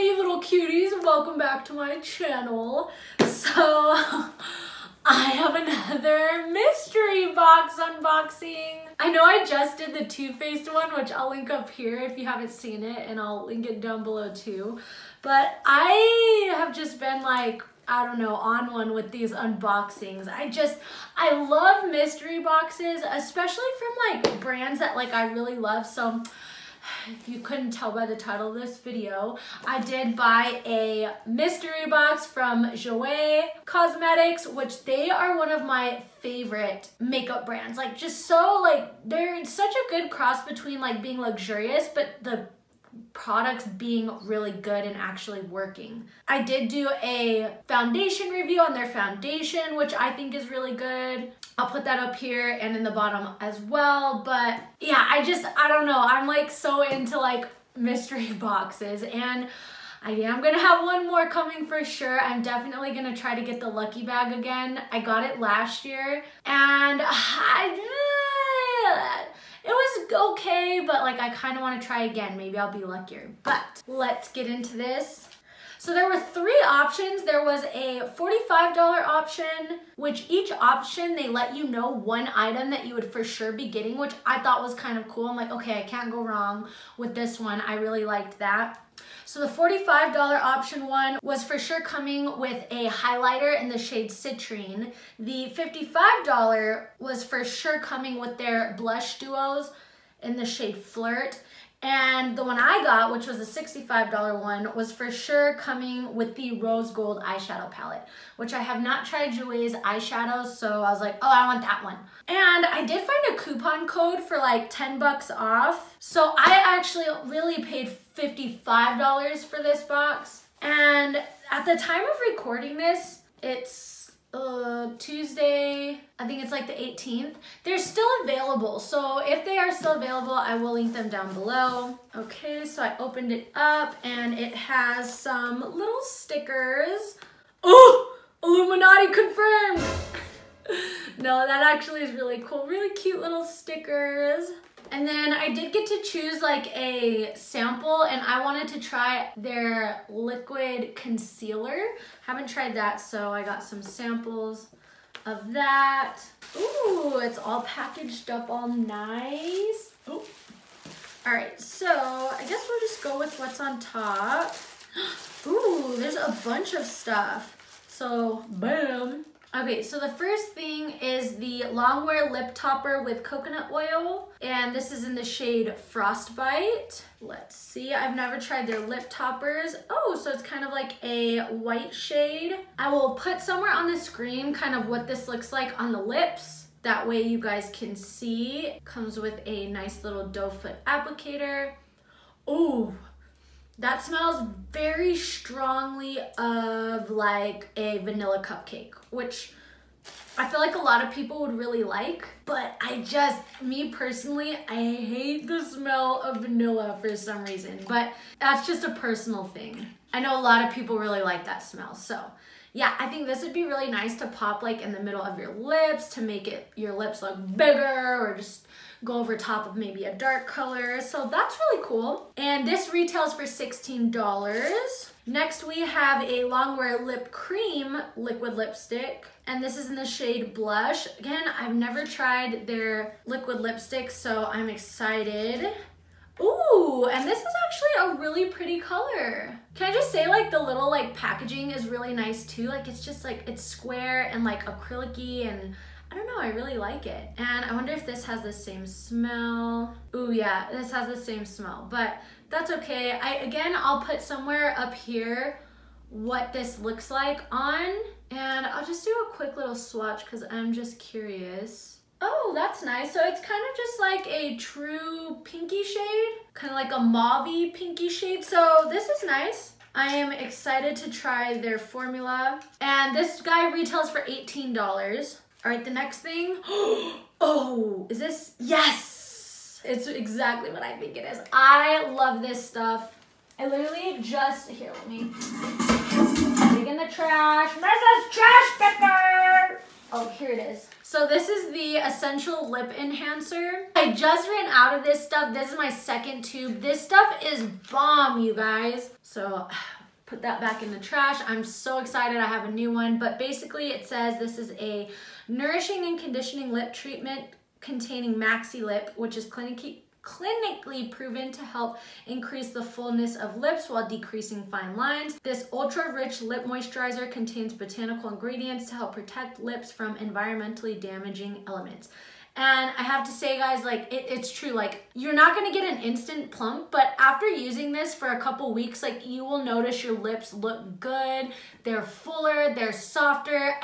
Hey little cuties, welcome back to my channel. So I have another mystery box unboxing. I know I just did the Too Faced one, which I'll link up here if you haven't seen it, and I'll link it down below too. But I have just been like, I don't know, on one with these unboxings. I love mystery boxes, especially from like brands that like I really love. So if you couldn't tell by the title of this video, I did buy a mystery box from Jouer Cosmetics, which they are one of my favorite makeup brands. Like just so like, they're such a good cross between like being luxurious, but the products being really good and actually working. I did do a foundation review on their foundation, which I think is really good. I'll put that up here and in the bottom as well. But yeah, I don't know. I'm like so into like mystery boxes, and I am gonna have one more coming for sure. I'm definitely gonna try to get the lucky bag again. I got it last year and it was okay, but like I kind of want to try again. Maybe I'll be luckier. But let's get into this. So there were 3 options. There was a $45 option, which each option they let you know one item that you would for sure be getting, which I thought was kind of cool. I'm like, okay, I can't go wrong with this one. I really liked that. So the $45 option one was for sure coming with a highlighter in the shade Citrine. The $55 was for sure coming with their blush duos in the shade Flirt. And the one I got, which was the $65 one, was for sure coming with the Rose Gold eyeshadow palette, which I have not tried Jouer's eyeshadows, so I was like, oh, I want that one. And I did find a coupon code for like 10 bucks off. So I actually really paid $55 for this box. And at the time of recording this, it's Tuesday, I think it's like the 18th. They're still available, so if they are still available, I will link them down below. Okay, so I opened it up and it has some little stickers. Oh, Illuminati confirmed. No, that actually is really cool. Really cute little stickers. And then I did get to choose like a sample, and I wanted to try their liquid concealer. Haven't tried that, so I got some samples of that. Ooh, it's all packaged up all nice. Oh. All right, so I guess we'll just go with what's on top. Ooh, there's a bunch of stuff. So, bam. Okay, so the first thing is the Longwear Lip Topper with coconut oil, and this is in the shade Frostbite. Let's see, I've never tried their lip toppers. Oh, so it's kind of like a white shade. I will put somewhere on the screen kind of what this looks like on the lips. That way you guys can see. It comes with a nice little doe foot applicator. Ooh. That smells very strongly of like a vanilla cupcake, which I feel like a lot of people would really like, but me personally, I hate the smell of vanilla for some reason, but that's just a personal thing. I know a lot of people really like that smell, so yeah, I think this would be really nice to pop like in the middle of your lips to make your lips look bigger, or just go over top of maybe a dark color. So that's really cool. And this retails for $16. Next we have a Longwear Lip Cream liquid lipstick, and this is in the shade Blush. Again, I've never tried their liquid lipstick, so I'm excited. Ooh, and this is actually a really pretty color. Can I just say, like, the little like packaging is really nice too. Like, it's just like, it's square and like acrylic-y, and I don't know, I really like it. And I wonder if this has the same smell. Ooh, yeah, this has the same smell, but that's okay. Again, I'll put somewhere up here what this looks like on, and I'll just do a quick little swatch because I'm just curious. Oh, that's nice. So it's kind of just like a true pinky shade, kind of like a mauve-y pinky shade. So this is nice. I am excited to try their formula. And this guy retails for $18. All right, the next thing. Oh, is this? Yes! It's exactly what I think it is. I love this stuff. I literally just, let me dig in the trash. Mrs. Trash Picker! Oh, here it is. So this is the Essential Lip Enhancer. I just ran out of this stuff. This is my second tube. This stuff is bomb, you guys. So put that back in the trash. I'm so excited I have a new one. But basically it says this is a nourishing and conditioning lip treatment containing Maxi Lip, which is clinically proven to help increase the fullness of lips while decreasing fine lines. This ultra-rich lip moisturizer contains botanical ingredients to help protect lips from environmentally damaging elements. And I have to say, guys, like it's true, like you're not gonna get an instant plump, but after using this for a couple weeks, like you will notice your lips look good, they're fuller, they're softer.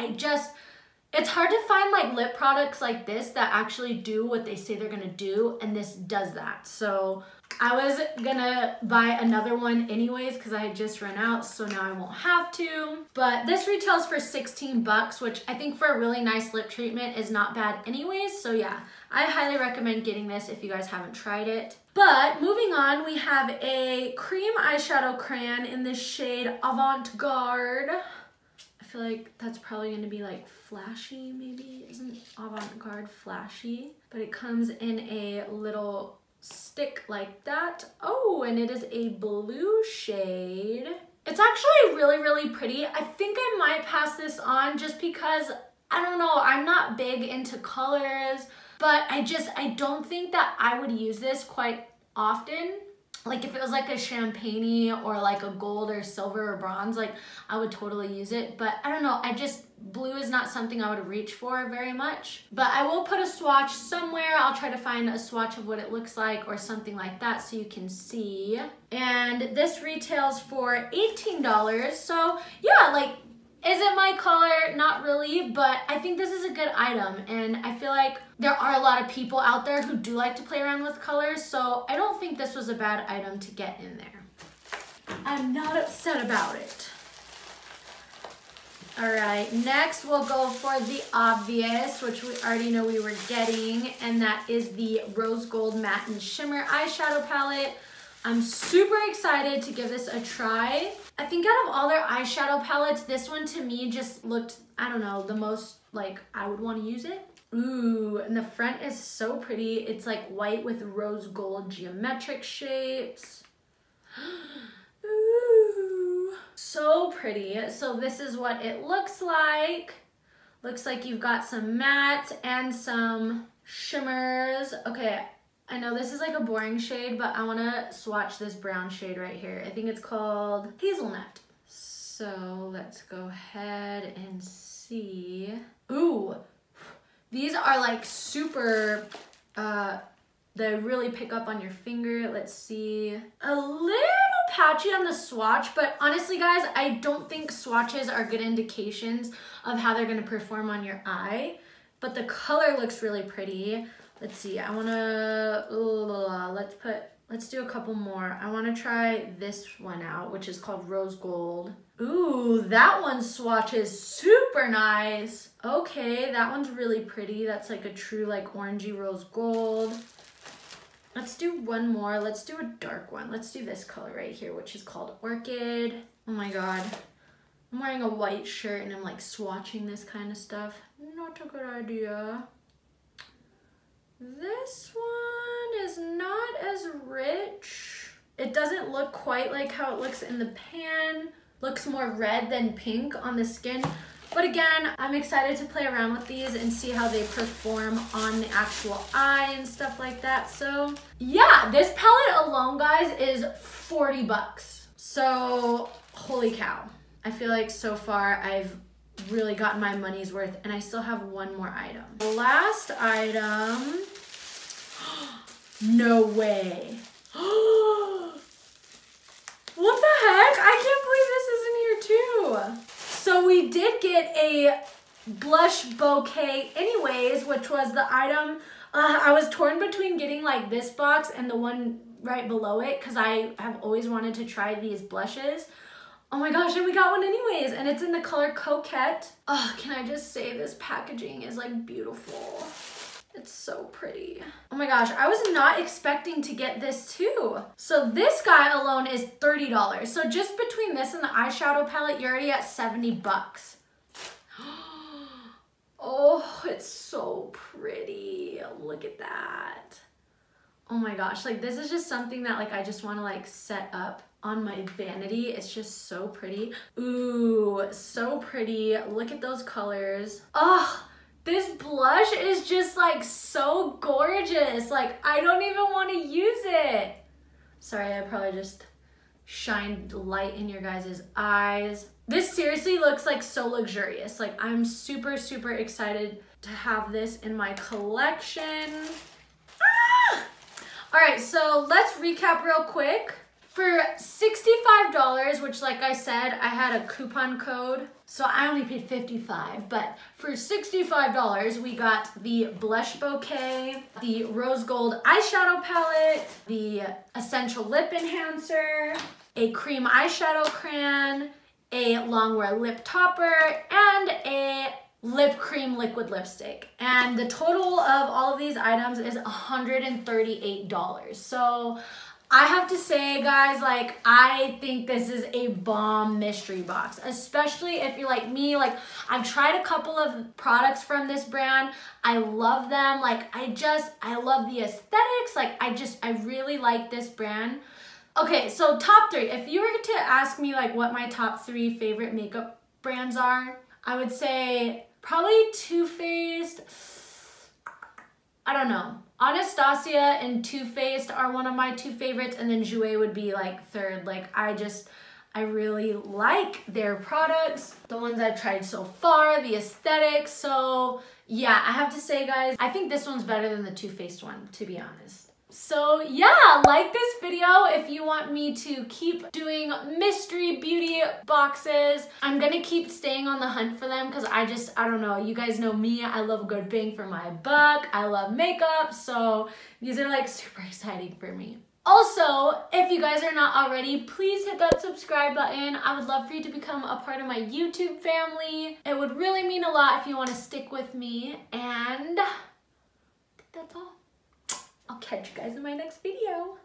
It's hard to find like lip products like this that actually do what they say they're gonna do, and this does that. So I was gonna buy another one anyways because I had just run out, so now I won't have to. But this retails for 16 bucks, which I think for a really nice lip treatment is not bad anyways. So yeah, I highly recommend getting this if you guys haven't tried it. But moving on, we have a cream eyeshadow crayon in the shade Avant Garde. I feel like that's probably gonna be like flashy, maybe. Isn't Avant Garde flashy? But it comes in a little stick like that. Oh, and it is a blue shade. It's actually really, really pretty. I think I might pass this on just because, I don't know, I'm not big into colors, but I don't think that I would use this quite often. Like if it was like a champagne or like a gold or silver or bronze, like I would totally use it. But I don't know, blue is not something I would reach for very much. But I will put a swatch somewhere. I'll try to find a swatch of what it looks like or something like that so you can see. And this retails for $18. So yeah, like, is it my color? Not really, but I think this is a good item, and I feel like there are a lot of people out there who do like to play around with colors, so I don't think this was a bad item to get in there. I'm not upset about it. All right, next we'll go for the obvious, which we already know we were getting, and that is the Rose Gold Matte and Shimmer Eyeshadow Palette. I'm super excited to give this a try. I think out of all their eyeshadow palettes, this one to me just looked, I don't know, the most like I would want to use it. Ooh, and the front is so pretty. It's like white with rose gold geometric shapes. Ooh, so pretty. So this is what it looks like. Looks like you've got some matte and some shimmers. Okay, I know this is like a boring shade, but I want to swatch this brown shade right here. I think it's called Hazelnut. So let's go ahead and see. Ooh, these are like super, they really pick up on your finger. Let's see. A little patchy on the swatch, but honestly guys, I don't think swatches are good indications of how they're gonna perform on your eye, but the color looks really pretty. Let's see, I wanna, let's do a couple more. I wanna try this one out, which is called Rose Gold. Ooh, that one swatches super nice. Okay, that one's really pretty. That's like a true like orangey rose gold. Let's do one more. Let's do a dark one. Let's do this color right here, which is called Orchid. Oh my God. I'm wearing a white shirt and I'm like swatching this kind of stuff. Not a good idea. This one is not as rich. It doesn't look quite like how it looks in the pan. Looks more red than pink on the skin. But again, I'm excited to play around with these and see how they perform on the actual eye and stuff like that. So yeah, this palette alone, guys, is 40 bucks. So holy cow. I feel like so far I've really gotten my money's worth, and I still have one more item. The last item, no way. What the heck? I can't believe this isn't here too. So we did get a blush bouquet anyways, which was the item. I was torn between getting like this box and the one right below it because I have always wanted to try these blushes. Oh my gosh, and we got one anyways, and it's in the color Coquette. Oh, can I just say this packaging is like beautiful. It's so pretty. Oh my gosh, I was not expecting to get this too. So this guy alone is $30. So just between this and the eyeshadow palette, you're already at 70 bucks. Oh, it's so pretty. Look at that. Oh my gosh, like this is just something that like I just want to like set up on my vanity. It's just so pretty. Ooh, so pretty. Look at those colors. Oh, this blush is just like so gorgeous. Like I don't even want to use it. Sorry, I probably just shined light in your guys' eyes. This seriously looks like so luxurious. Like I'm super, super excited to have this in my collection. Ah! All right, so let's recap real quick. For $65, which like I said, I had a coupon code, so I only paid $55, but for $65, we got the blush bouquet, the rose gold eyeshadow palette, the essential lip enhancer, a cream eyeshadow crayon, a longwear lip topper, and a lip cream liquid lipstick. And the total of all of these items is $138. So I have to say, guys, like, I think this is a bomb mystery box, especially if you're like me. Like, I've tried a couple of products from this brand. I love them. Like, I love the aesthetics. Like, I really like this brand. Okay, so top 3. If you were to ask me, like, what my top 3 favorite makeup brands are, I would say probably Too Faced. I don't know. Anastasia and Too Faced are one of my 2 favorites, and then Jouer would be like 3rd. Like I really like their products, the ones I've tried so far, the aesthetics. So yeah, I have to say, guys, I think this one's better than the Too Faced one, to be honest. So yeah, like this video if you want me to keep doing mystery beauty boxes. I'm gonna keep staying on the hunt for them because I don't know, you guys know me, I love a good bang for my buck. I love makeup, so these are like super exciting for me. Also, if you guys are not already, please hit that subscribe button. I would love for you to become a part of my YouTube family. It would really mean a lot if you want to stick with me, and I think that's all. I'll catch you guys in my next video.